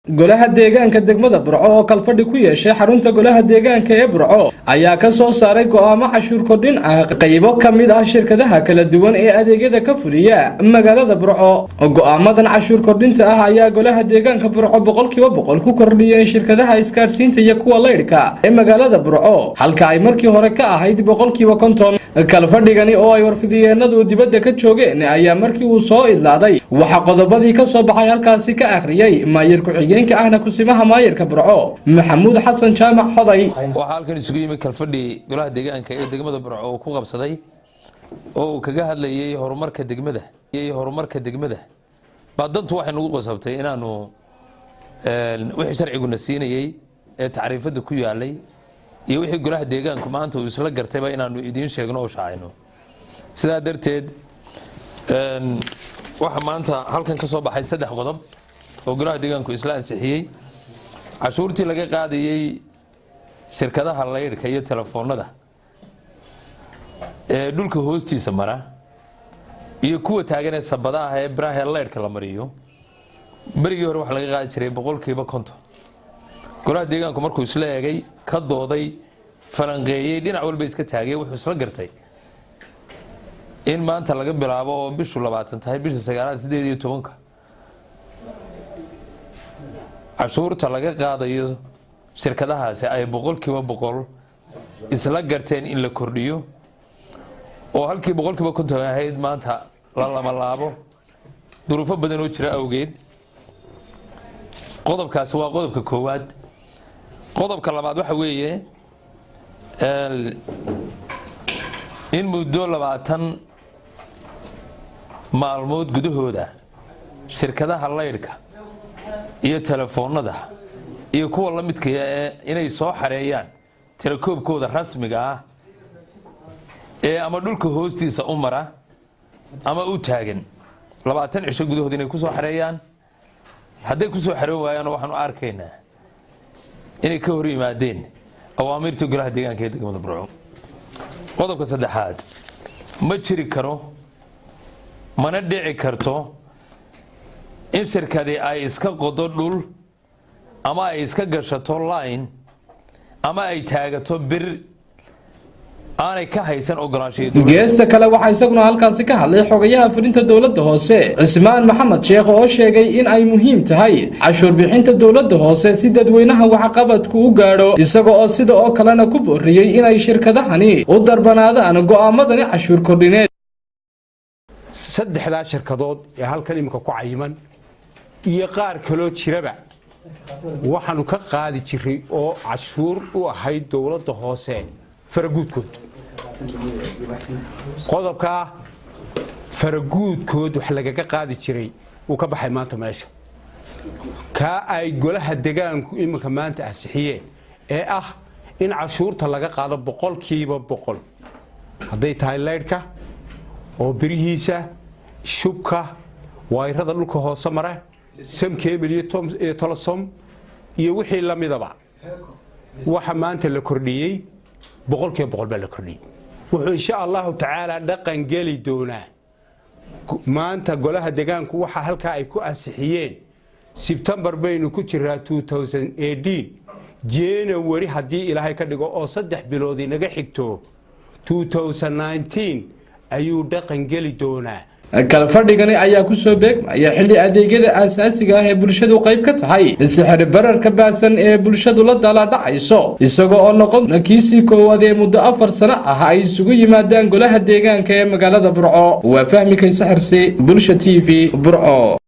golaha deegaanka degmada Burco oo kalfadhi ku yeeshay xarunta golaha deegaanka ee Burco ayaa ka soo saaray go'aamo cashuur kordhin ah qaybo kamid ah shirkadaha kala duwan ee adeegyada ka fuliya magaalada Burco. Go'aamadan cashuur kordhinta ah ayaa golaha deegaanka Burco boqolkiiba boqol ku kordhiyeen shirkadaha isgaarsiinta iyo kuwa leydhka ee magaalada Burco halka ay markii hore ka ahayd boqolkiiba 50. kalfadhigani oo ay warfidiyeenadu dibadda ka joogeen ayaa markii uu soo idlaaday waxa qodobadii ka soo baxay halkaasi ka akhriyay maayir ku-xigeenka ahna kusimaha maayirka Burco Maxamuud Xasan Jaamac Xoday. waxa halkan isugu yimid kalfadhi golaha deegaanka ee degmada Burco oo ku qabsaday oo kaga hadlayay horumarka degmada baadantu waxay nagu qosabtay inaanu wixii sharcigu na siinayay ee taariifada ku yaalay iyo wixii golaha deegaanku maanta uu isla gartayba inaanu idin sheegno oo shaacayno. sidaa darteed waxa maanta halkan ka soo baxay 3 qodob oo golaha deegaanku isla ansixiyay cashuurtii laga qaadayay shirkadaha leydhka iyo telefoonada ee dhulka hoostiisa mara iyo kuwa taagan ee sabadaha ee baraha leydhka la mariyo barigii hore wax laga qaadi jiray boqolkiiba 50. golaha deegaanku markuu isla eegay ka dooday falanqeeyay dhinac walba iska taagay wuxuu isla gartay in maanta laga bilaabo oo bishu 20 tahay bisha 9 cashuurta laga qaadayo shirkadahaasi ay boqolkiiba boqol isla garteen in la kordhiyo oo halkii boqolkiiba 50 ahayd maanta la lama laabo duruufo badan oo jira awgeed. qodobkaasi waa qodobka koowaad. qodobka labaad waxa weeye in muddo 20 maalmood gudahooda shirkadaha leydhka iyo telefoonada iyo kuwa la midka ah inay soo xareeyaan telekoobkooda rasmiga ah ee ama dhulka hoostiisa u mara ama u taagan 20 cisho gudahooda inay ku soo xareeyaan. hadday ku soo xareyn waayaan waxaan u arkaynaa inay ka hor yimaadeen awaamirta golaha deegaanka ee degmada Burco. qodobka saddexaad ma jiri karo mana dhici karto in shirkadii ay iska qodo dhul ama ay iska gashato line ama ay taagato bir aanay ka haysan ogolaanshiyo. geesta kale waxa isaguna halkaasi ka hadlay xogayaha fulinta dawladda hoose Cismaan Maxamed Sheekh oo sheegay in ay muhiim tahay cashuur bixinta dawladda hoose si dadweynaha wax qabadku u gaadho isagoo oo sida oo kalena ku booriyay in ay shirkadahani u darbanaadaan go'aamadani cashuur kordhineed. saddexda shirkadood ee halkan imika ku cayiman iyo qaar kale jiraba waxaanu ka qaadi jiray oo cashuur u ahayd dawladda hoose faraguudkood. qodobka faraguudkood wax lagaga qaadi jiray uu ka baxay maanta meesha ka ay golaha deegaanku imika maanta ansixiyeen ee ah in cashuurta laga qaado boqolkiiba boqol hadday tahay leydhka oo birihiisa shubka wayrada dhulka hoose mara samkeemil iyo tolosom iyo wixii la midaba waxa maanta la kordhiyay boqolkiiba boqol baa la kordhiyay. wuxuu insha Allahu tacaala dhaqan geli doonaa maanta golaha deegaanku waxa halka ay ku ansixiyeen September baynu ku jiraa 2018 January hadii Ilaahay ka dhigo oo 3 bilood inaga xigto 2019 ayuu dhaqan geli doonaa. kalfadhigani ayaa ku soo beegmaya xilli adeegyada aasaasiga ah ee bulshadu qayb ka tahay sixir bararka baasan ee bulshadu la dala dhacayso isagoo oo noqon kiisii koowaad ee muddo 4 sano ah ay isugu yimaadaan golaha deegaanka ee magaalada Burco. waa fahmi kay saxirsi bulsha TV Burco.